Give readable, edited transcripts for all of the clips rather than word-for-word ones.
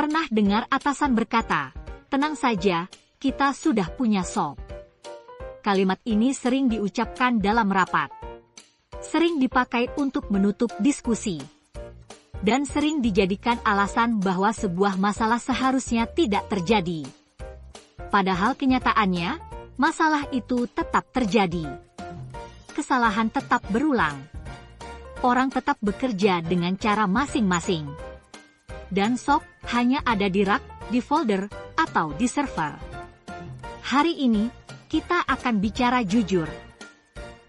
Pernah dengar atasan berkata, "Tenang saja, kita sudah punya SOP." Kalimat ini sering diucapkan dalam rapat. Sering dipakai untuk menutup diskusi. Dan sering dijadikan alasan bahwa sebuah masalah seharusnya tidak terjadi. Padahal kenyataannya, masalah itu tetap terjadi. Kesalahan tetap berulang. Orang tetap bekerja dengan cara masing-masing. Dan SOP hanya ada di rak, di folder, atau di server. Hari ini, kita akan bicara jujur.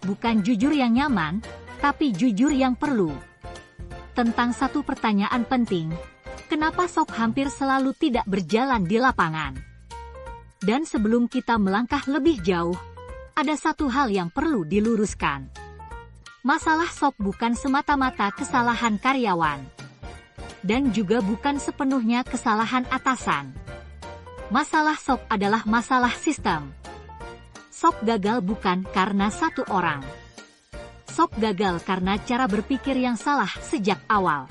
Bukan jujur yang nyaman, tapi jujur yang perlu. Tentang satu pertanyaan penting, kenapa SOP hampir selalu tidak berjalan di lapangan? Dan sebelum kita melangkah lebih jauh, ada satu hal yang perlu diluruskan. Masalah SOP bukan semata-mata kesalahan karyawan. Dan juga bukan sepenuhnya kesalahan atasan. Masalah SOP adalah masalah sistem. SOP gagal bukan karena satu orang. SOP gagal karena cara berpikir yang salah sejak awal.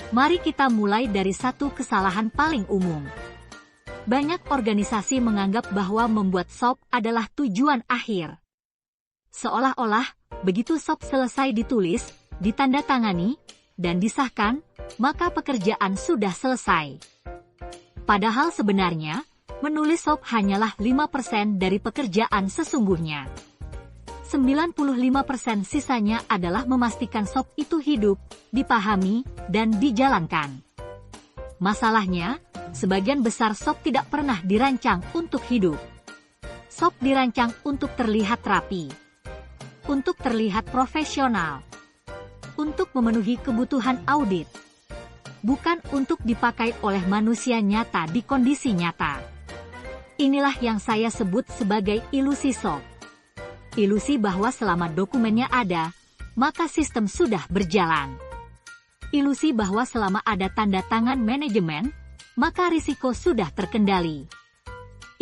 Mari kita mulai dari satu kesalahan paling umum. Banyak organisasi menganggap bahwa membuat SOP adalah tujuan akhir. Seolah-olah, begitu SOP selesai ditulis, ditandatangani, dan disahkan, maka pekerjaan sudah selesai. Padahal sebenarnya, menulis SOP hanyalah 5% dari pekerjaan sesungguhnya. 95% sisanya adalah memastikan SOP itu hidup, dipahami, dan dijalankan. Masalahnya, sebagian besar SOP tidak pernah dirancang untuk hidup. SOP dirancang untuk terlihat rapi, untuk terlihat profesional, untuk memenuhi kebutuhan audit, bukan untuk dipakai oleh manusia nyata di kondisi nyata. Inilah yang saya sebut sebagai ilusi SOP. Ilusi bahwa selama dokumennya ada, maka sistem sudah berjalan. Ilusi bahwa selama ada tanda tangan manajemen, maka risiko sudah terkendali.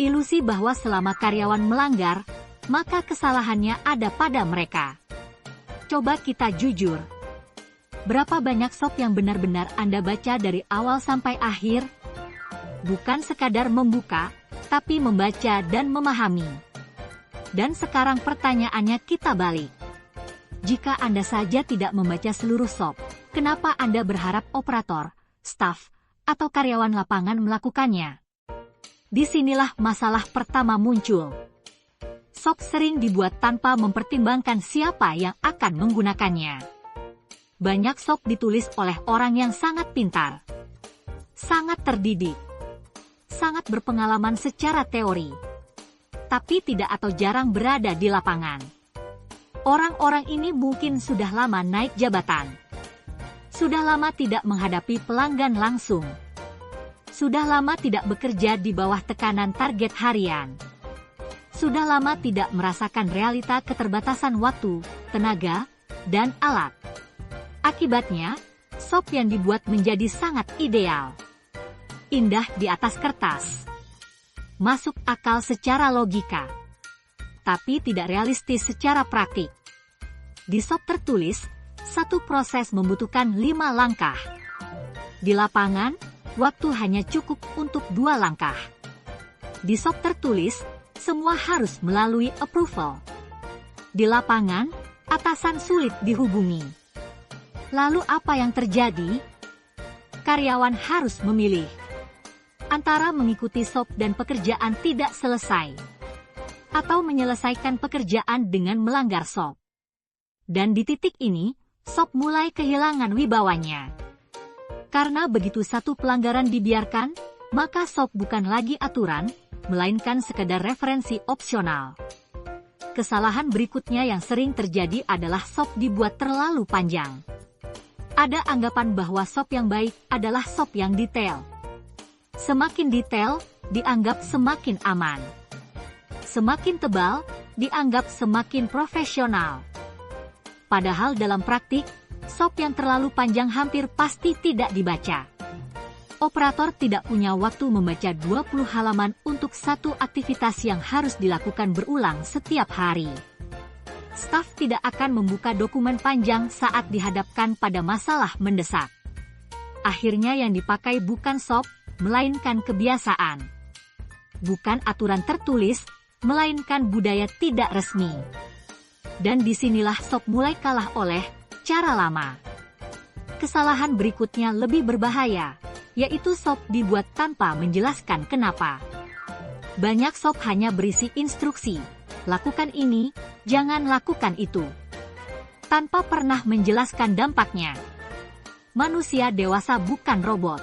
Ilusi bahwa selama karyawan melanggar, maka kesalahannya ada pada mereka. Coba kita jujur. Berapa banyak SOP yang benar-benar Anda baca dari awal sampai akhir? Bukan sekadar membuka, tapi membaca dan memahami. Dan sekarang pertanyaannya kita balik. Jika Anda saja tidak membaca seluruh SOP, kenapa Anda berharap operator, staf, atau karyawan lapangan melakukannya? Disinilah masalah pertama muncul. SOP sering dibuat tanpa mempertimbangkan siapa yang akan menggunakannya. Banyak SOP ditulis oleh orang yang sangat pintar, sangat terdidik, sangat berpengalaman secara teori, tapi tidak atau jarang berada di lapangan. Orang-orang ini mungkin sudah lama naik jabatan, sudah lama tidak menghadapi pelanggan langsung, sudah lama tidak bekerja di bawah tekanan target harian, sudah lama tidak merasakan realita keterbatasan waktu, tenaga, dan alat. Akibatnya, SOP yang dibuat menjadi sangat ideal. Indah di atas kertas. Masuk akal secara logika. Tapi tidak realistis secara praktik. Di SOP tertulis, satu proses membutuhkan 5 langkah. Di lapangan, waktu hanya cukup untuk 2 langkah. Di SOP tertulis, semua harus melalui approval. Di lapangan, atasan sulit dihubungi. Lalu apa yang terjadi? Karyawan harus memilih antara mengikuti SOP dan pekerjaan tidak selesai, atau menyelesaikan pekerjaan dengan melanggar SOP. Dan di titik ini, SOP mulai kehilangan wibawanya. Karena begitu satu pelanggaran dibiarkan, maka SOP bukan lagi aturan, melainkan sekedar referensi opsional. Kesalahan berikutnya yang sering terjadi adalah SOP dibuat terlalu panjang. Ada anggapan bahwa SOP yang baik adalah SOP yang detail. Semakin detail, dianggap semakin aman. Semakin tebal, dianggap semakin profesional. Padahal dalam praktik, SOP yang terlalu panjang hampir pasti tidak dibaca. Operator tidak punya waktu membaca 20 halaman untuk satu aktivitas yang harus dilakukan berulang setiap hari. Staf tidak akan membuka dokumen panjang saat dihadapkan pada masalah mendesak. Akhirnya yang dipakai bukan SOP, melainkan kebiasaan. Bukan aturan tertulis, melainkan budaya tidak resmi. Dan disinilah SOP mulai kalah oleh cara lama. Kesalahan berikutnya lebih berbahaya, yaitu SOP dibuat tanpa menjelaskan kenapa. Banyak SOP hanya berisi instruksi, lakukan ini, jangan lakukan itu, tanpa pernah menjelaskan dampaknya. Manusia dewasa bukan robot.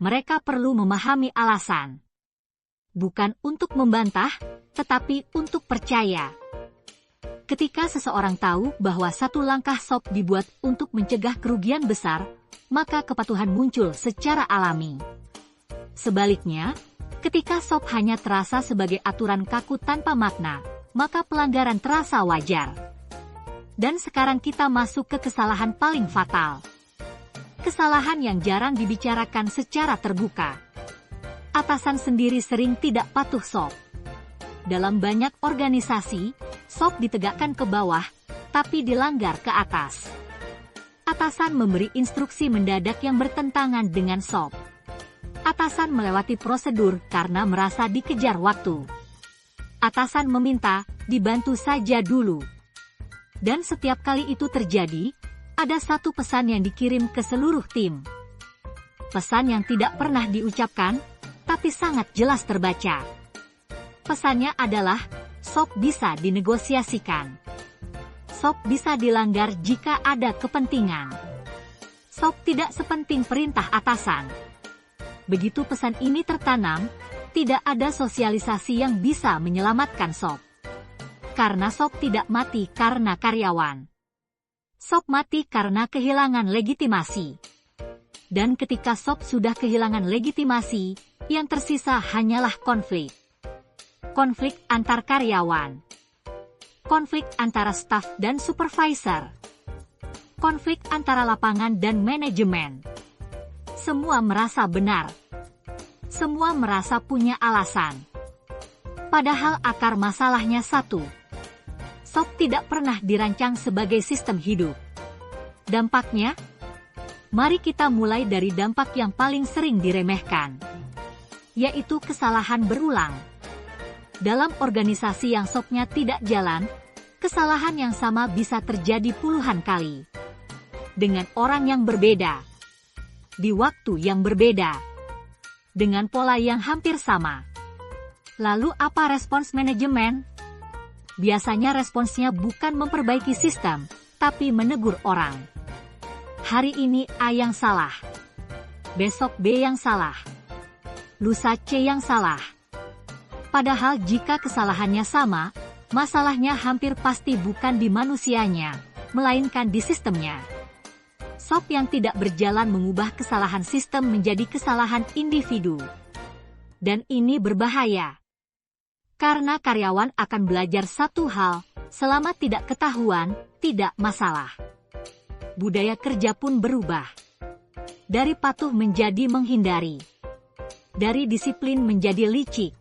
Mereka perlu memahami alasan. Bukan untuk membantah, tetapi untuk percaya. Ketika seseorang tahu bahwa satu langkah SOP dibuat untuk mencegah kerugian besar, maka kepatuhan muncul secara alami. Sebaliknya, ketika SOP hanya terasa sebagai aturan kaku tanpa makna, maka pelanggaran terasa wajar. Dan sekarang kita masuk ke kesalahan paling fatal. Kesalahan yang jarang dibicarakan secara terbuka. Atasan sendiri sering tidak patuh SOP. Dalam banyak organisasi, SOP ditegakkan ke bawah, tapi dilanggar ke atas. Atasan memberi instruksi mendadak yang bertentangan dengan SOP. Atasan melewati prosedur karena merasa dikejar waktu. Atasan meminta, dibantu saja dulu. Dan setiap kali itu terjadi, ada satu pesan yang dikirim ke seluruh tim. Pesan yang tidak pernah diucapkan, tapi sangat jelas terbaca. Pesannya adalah, SOP bisa dinegosiasikan. SOP bisa dilanggar jika ada kepentingan. SOP tidak sepenting perintah atasan. Begitu pesan ini tertanam, tidak ada sosialisasi yang bisa menyelamatkan SOP. Karena SOP tidak mati karena karyawan. SOP mati karena kehilangan legitimasi. Dan ketika SOP sudah kehilangan legitimasi, yang tersisa hanyalah konflik. Konflik antar karyawan. Konflik antara staf dan supervisor. Konflik antara lapangan dan manajemen. Semua merasa benar. Semua merasa punya alasan. Padahal akar masalahnya satu. SOP tidak pernah dirancang sebagai sistem hidup. Dampaknya? Mari kita mulai dari dampak yang paling sering diremehkan, yaitu kesalahan berulang. Dalam organisasi yang SOP-nya tidak jalan, kesalahan yang sama bisa terjadi puluhan kali. Dengan orang yang berbeda. Di waktu yang berbeda. Dengan pola yang hampir sama. Lalu apa respons manajemen? Biasanya responsnya bukan memperbaiki sistem, tapi menegur orang. Hari ini A yang salah. Besok B yang salah. Lusa C yang salah. Padahal jika kesalahannya sama, masalahnya hampir pasti bukan di manusianya, melainkan di sistemnya. SOP yang tidak berjalan mengubah kesalahan sistem menjadi kesalahan individu. Dan ini berbahaya. Karena karyawan akan belajar satu hal, selama tidak ketahuan, tidak masalah. Budaya kerja pun berubah. Dari patuh menjadi menghindari. Dari disiplin menjadi licik.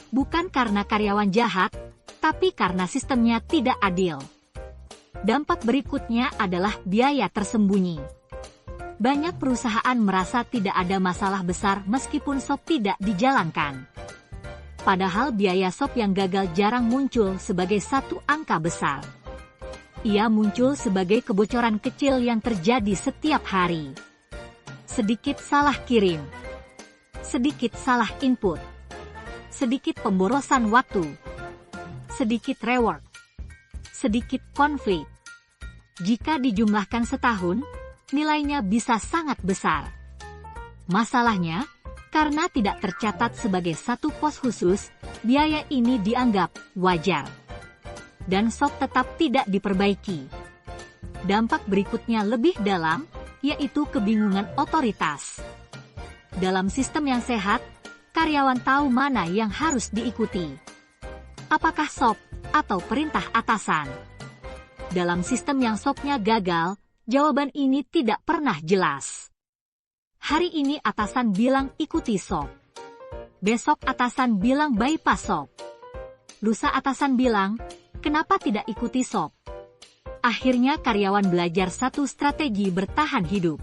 Bukan karena karyawan jahat, tapi karena sistemnya tidak adil. Dampak berikutnya adalah biaya tersembunyi. Banyak perusahaan merasa tidak ada masalah besar meskipun SOP tidak dijalankan. Padahal biaya SOP yang gagal jarang muncul sebagai satu angka besar. Ia muncul sebagai kebocoran kecil yang terjadi setiap hari. Sedikit salah kirim. Sedikit salah input. Sedikit pemborosan waktu, sedikit reward, sedikit konflik. Jika dijumlahkan setahun, nilainya bisa sangat besar. Masalahnya, karena tidak tercatat sebagai satu pos khusus, biaya ini dianggap wajar. Dan SOP tetap tidak diperbaiki. Dampak berikutnya lebih dalam, yaitu kebingungan otoritas. Dalam sistem yang sehat, karyawan tahu mana yang harus diikuti. Apakah SOP atau perintah atasan? Dalam sistem yang SOP-nya gagal, jawaban ini tidak pernah jelas. Hari ini atasan bilang ikuti SOP. Besok atasan bilang bypass SOP. Lusa atasan bilang, kenapa tidak ikuti SOP? Akhirnya karyawan belajar satu strategi bertahan hidup.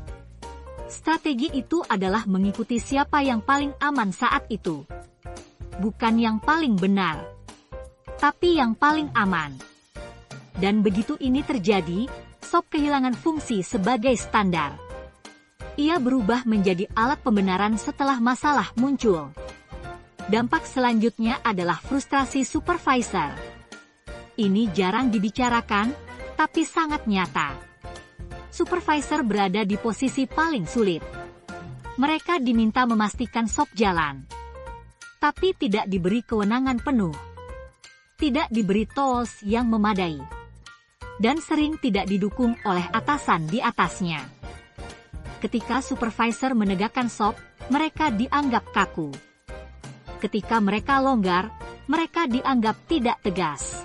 Strategi itu adalah mengikuti siapa yang paling aman saat itu. Bukan yang paling benar, tapi yang paling aman. Dan begitu ini terjadi, SOP kehilangan fungsi sebagai standar. Ia berubah menjadi alat pembenaran setelah masalah muncul. Dampak selanjutnya adalah frustrasi supervisor. Ini jarang dibicarakan, tapi sangat nyata. Supervisor berada di posisi paling sulit. Mereka diminta memastikan SOP jalan, tapi tidak diberi kewenangan penuh. Tidak diberi tools yang memadai. Dan sering tidak didukung oleh atasan di atasnya. Ketika supervisor menegakkan SOP, mereka dianggap kaku. Ketika mereka longgar, mereka dianggap tidak tegas.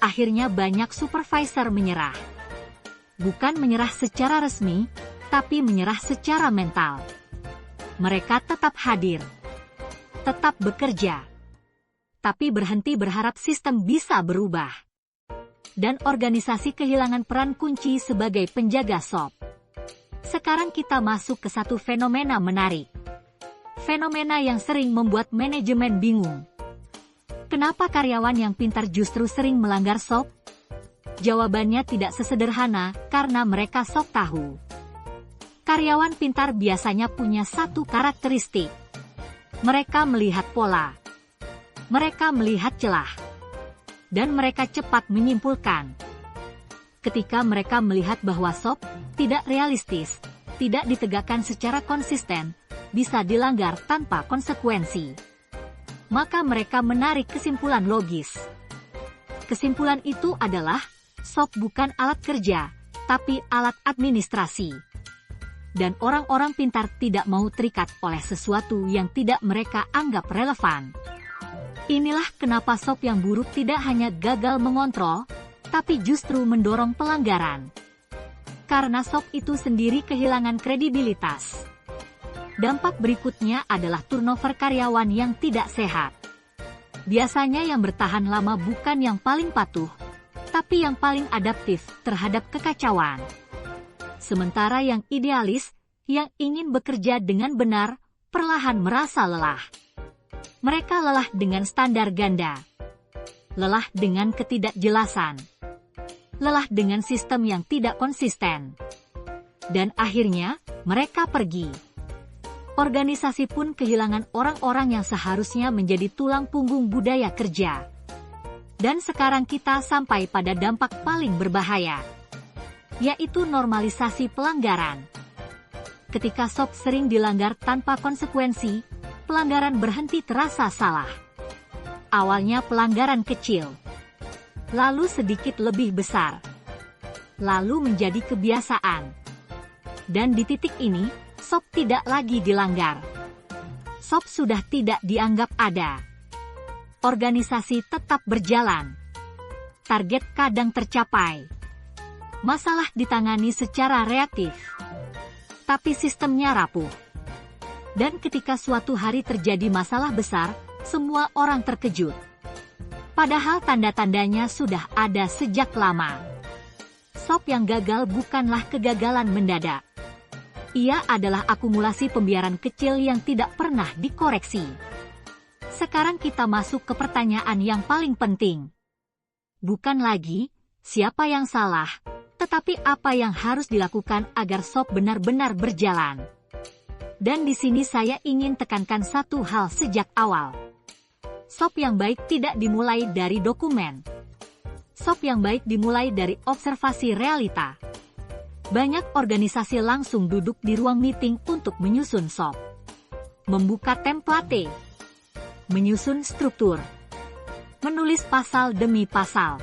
Akhirnya banyak supervisor menyerah. Bukan menyerah secara resmi, tapi menyerah secara mental. Mereka tetap hadir, tetap bekerja, tapi berhenti berharap sistem bisa berubah. Dan organisasi kehilangan peran kunci sebagai penjaga SOP. Sekarang kita masuk ke satu fenomena menarik. Fenomena yang sering membuat manajemen bingung. Kenapa karyawan yang pintar justru sering melanggar SOP? Jawabannya tidak sesederhana, karena mereka sok tahu. Karyawan pintar biasanya punya satu karakteristik. Mereka melihat pola. Mereka melihat celah. Dan mereka cepat menyimpulkan. Ketika mereka melihat bahwa SOP tidak realistis, tidak ditegakkan secara konsisten, bisa dilanggar tanpa konsekuensi, maka mereka menarik kesimpulan logis. Kesimpulan itu adalah, SOP bukan alat kerja, tapi alat administrasi. Dan orang-orang pintar tidak mau terikat oleh sesuatu yang tidak mereka anggap relevan. Inilah kenapa SOP yang buruk tidak hanya gagal mengontrol, tapi justru mendorong pelanggaran. Karena SOP itu sendiri kehilangan kredibilitas. Dampak berikutnya adalah turnover karyawan yang tidak sehat. Biasanya yang bertahan lama bukan yang paling patuh, tapi yang paling adaptif terhadap kekacauan. Sementara yang idealis, yang ingin bekerja dengan benar, perlahan merasa lelah. Mereka lelah dengan standar ganda. Lelah dengan ketidakjelasan. Lelah dengan sistem yang tidak konsisten. Dan akhirnya, mereka pergi. Organisasi pun kehilangan orang-orang yang seharusnya menjadi tulang punggung budaya kerja. Dan sekarang kita sampai pada dampak paling berbahaya, yaitu normalisasi pelanggaran. Ketika SOP sering dilanggar tanpa konsekuensi, pelanggaran berhenti terasa salah. Awalnya pelanggaran kecil, lalu sedikit lebih besar, lalu menjadi kebiasaan. Dan di titik ini, SOP tidak lagi dilanggar. SOP sudah tidak dianggap ada. Organisasi tetap berjalan. Target kadang tercapai. Masalah ditangani secara reaktif. Tapi sistemnya rapuh. Dan ketika suatu hari terjadi masalah besar, semua orang terkejut. Padahal tanda-tandanya sudah ada sejak lama. SOP yang gagal bukanlah kegagalan mendadak. Ia adalah akumulasi pembiaran kecil yang tidak pernah dikoreksi. Sekarang kita masuk ke pertanyaan yang paling penting. Bukan lagi, siapa yang salah, tetapi apa yang harus dilakukan agar SOP benar-benar berjalan. Dan di sini saya ingin tekankan satu hal sejak awal. SOP yang baik tidak dimulai dari dokumen. SOP yang baik dimulai dari observasi realita. Banyak organisasi langsung duduk di ruang meeting untuk menyusun SOP. Membuka template. Menyusun struktur. Menulis pasal demi pasal.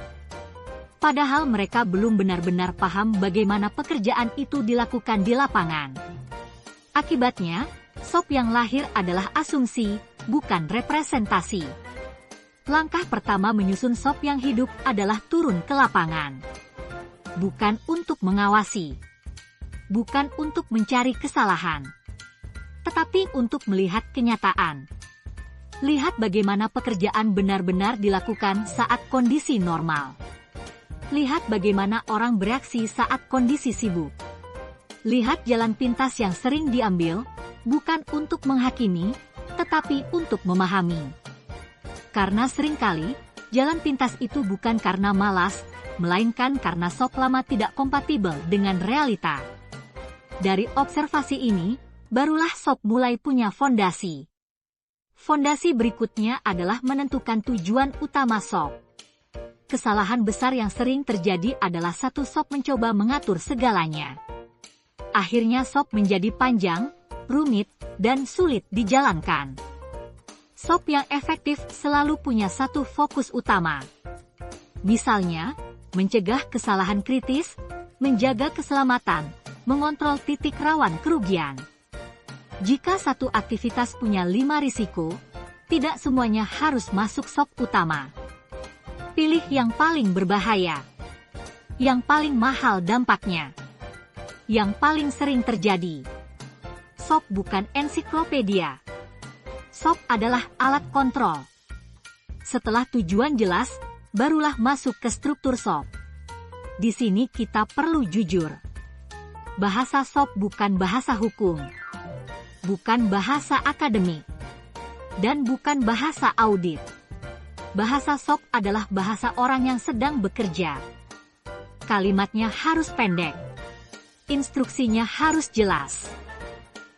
Padahal mereka belum benar-benar paham bagaimana pekerjaan itu dilakukan di lapangan. Akibatnya, SOP yang lahir adalah asumsi, bukan representasi. Langkah pertama menyusun SOP yang hidup adalah turun ke lapangan. Bukan untuk mengawasi. Bukan untuk mencari kesalahan. Tetapi untuk melihat kenyataan. Lihat bagaimana pekerjaan benar-benar dilakukan saat kondisi normal. Lihat bagaimana orang bereaksi saat kondisi sibuk. Lihat jalan pintas yang sering diambil, bukan untuk menghakimi, tetapi untuk memahami. Karena seringkali, jalan pintas itu bukan karena malas, melainkan karena sop lama tidak kompatibel dengan realita. Dari observasi ini, barulah sop mulai punya fondasi. Fondasi berikutnya adalah menentukan tujuan utama sop. Kesalahan besar yang sering terjadi adalah satu sop mencoba mengatur segalanya. Akhirnya sop menjadi panjang, rumit, dan sulit dijalankan. Sop yang efektif selalu punya satu fokus utama. Misalnya, mencegah kesalahan kritis, menjaga keselamatan, mengontrol titik rawan kerugian. Jika satu aktivitas punya 5 risiko, tidak semuanya harus masuk sop utama. Pilih yang paling berbahaya, yang paling mahal dampaknya, yang paling sering terjadi. Sop bukan ensiklopedia. Sop adalah alat kontrol. Setelah tujuan jelas, barulah masuk ke struktur sop. Di sini kita perlu jujur. Bahasa sop bukan bahasa hukum, bukan bahasa akademik, dan bukan bahasa audit. Bahasa sop adalah bahasa orang yang sedang bekerja. Kalimatnya harus pendek. Instruksinya harus jelas.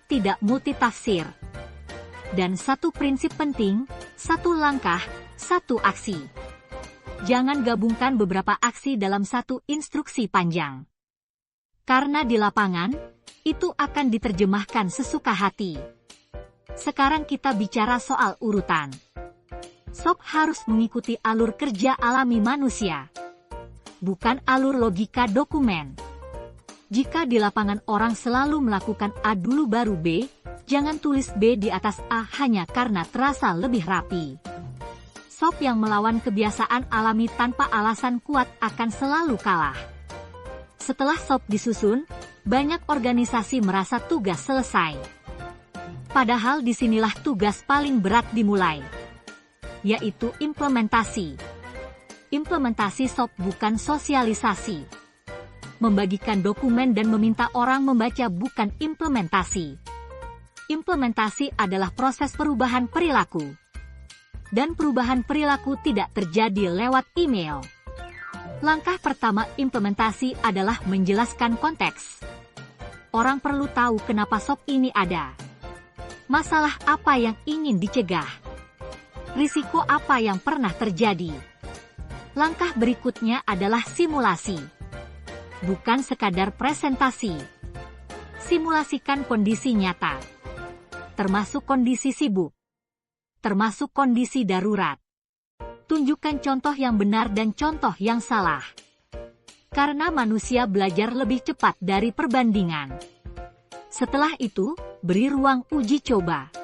Tidak multitafsir. Dan satu prinsip penting, satu langkah, satu aksi. Jangan gabungkan beberapa aksi dalam satu instruksi panjang. Karena di lapangan, itu akan diterjemahkan sesuka hati. Sekarang kita bicara soal urutan. Sop harus mengikuti alur kerja alami manusia, bukan alur logika dokumen. Jika di lapangan orang selalu melakukan A dulu baru B, jangan tulis B di atas A hanya karena terasa lebih rapi. Sop yang melawan kebiasaan alami tanpa alasan kuat akan selalu kalah. Setelah sop disusun, banyak organisasi merasa tugas selesai. Padahal disinilah tugas paling berat dimulai, yaitu implementasi. Implementasi sop bukan sosialisasi. Membagikan dokumen dan meminta orang membaca bukan implementasi. Implementasi adalah proses perubahan perilaku. Dan perubahan perilaku tidak terjadi lewat email. Langkah pertama implementasi adalah menjelaskan konteks. Orang perlu tahu kenapa sop ini ada. Masalah apa yang ingin dicegah. Risiko apa yang pernah terjadi. Langkah berikutnya adalah simulasi. Bukan sekadar presentasi. Simulasikan kondisi nyata, termasuk kondisi sibuk, termasuk kondisi darurat. Tunjukkan contoh yang benar dan contoh yang salah. Karena manusia belajar lebih cepat dari perbandingan. Setelah itu, beri ruang uji coba.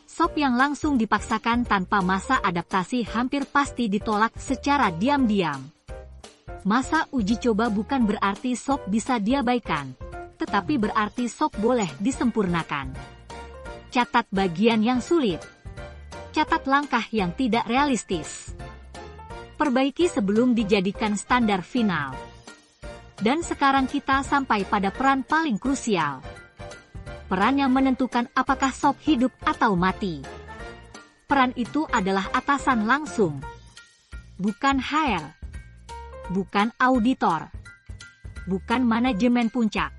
Sop yang langsung dipaksakan tanpa masa adaptasi hampir pasti ditolak secara diam-diam. Masa uji coba bukan berarti sop bisa diabaikan, tetapi berarti sop boleh disempurnakan. Catat bagian yang sulit. Catat langkah yang tidak realistis. Perbaiki sebelum dijadikan standar final. Dan sekarang kita sampai pada peran paling krusial. Peran yang menentukan apakah sop hidup atau mati. Peran itu adalah atasan langsung. Bukan HR. Bukan auditor. Bukan manajemen puncak.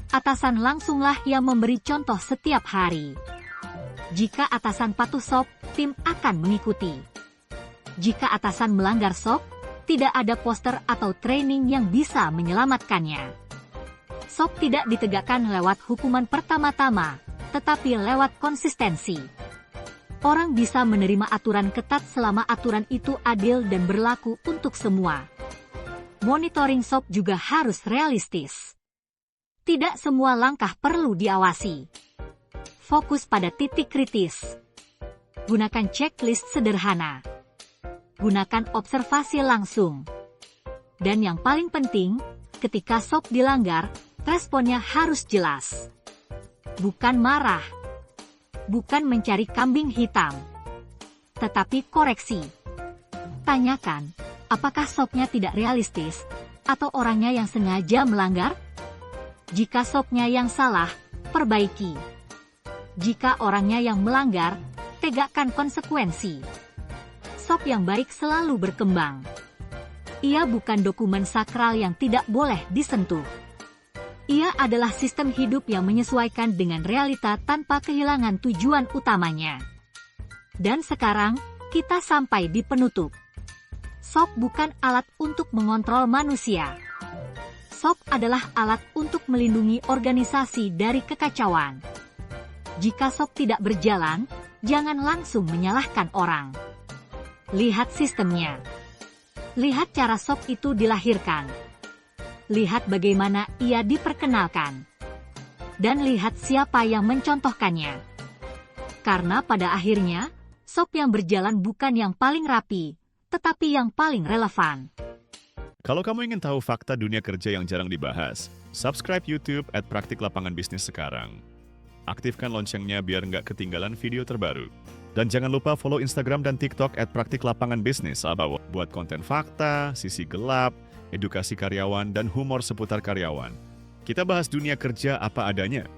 Atasan langsunglah yang memberi contoh setiap hari. Jika atasan patuh sop, tim akan mengikuti. Jika atasan melanggar sop, tidak ada poster atau training yang bisa menyelamatkannya. Sop tidak ditegakkan lewat hukuman pertama-tama, tetapi lewat konsistensi. Orang bisa menerima aturan ketat selama aturan itu adil dan berlaku untuk semua. Monitoring sop juga harus realistis. Tidak semua langkah perlu diawasi. Fokus pada titik kritis. Gunakan checklist sederhana. Gunakan observasi langsung. Dan yang paling penting, ketika sop dilanggar, responnya harus jelas. Bukan marah. Bukan mencari kambing hitam. Tetapi koreksi. Tanyakan, apakah sopnya tidak realistis, atau orangnya yang sengaja melanggar? Jika sopnya yang salah, perbaiki. Jika orangnya yang melanggar, tegakkan konsekuensi. Sop yang baik selalu berkembang. Ia bukan dokumen sakral yang tidak boleh disentuh. Ia adalah sistem hidup yang menyesuaikan dengan realita tanpa kehilangan tujuan utamanya. Dan sekarang, kita sampai di penutup. SOP bukan alat untuk mengontrol manusia. SOP adalah alat untuk melindungi organisasi dari kekacauan. Jika SOP tidak berjalan, jangan langsung menyalahkan orang. Lihat sistemnya. Lihat cara SOP itu dilahirkan. Lihat bagaimana ia diperkenalkan. Dan lihat siapa yang mencontohkannya. Karena pada akhirnya, SOP yang berjalan bukan yang paling rapi, tetapi yang paling relevan. Kalau kamu ingin tahu fakta dunia kerja yang jarang dibahas, subscribe YouTube @Praktik Lapangan Bisnis sekarang. Aktifkan loncengnya biar nggak ketinggalan video terbaru. Dan jangan lupa follow Instagram dan TikTok @Praktik Lapangan Bisnis buat konten fakta, sisi gelap, edukasi karyawan, dan humor seputar karyawan. Kita bahas dunia kerja apa adanya.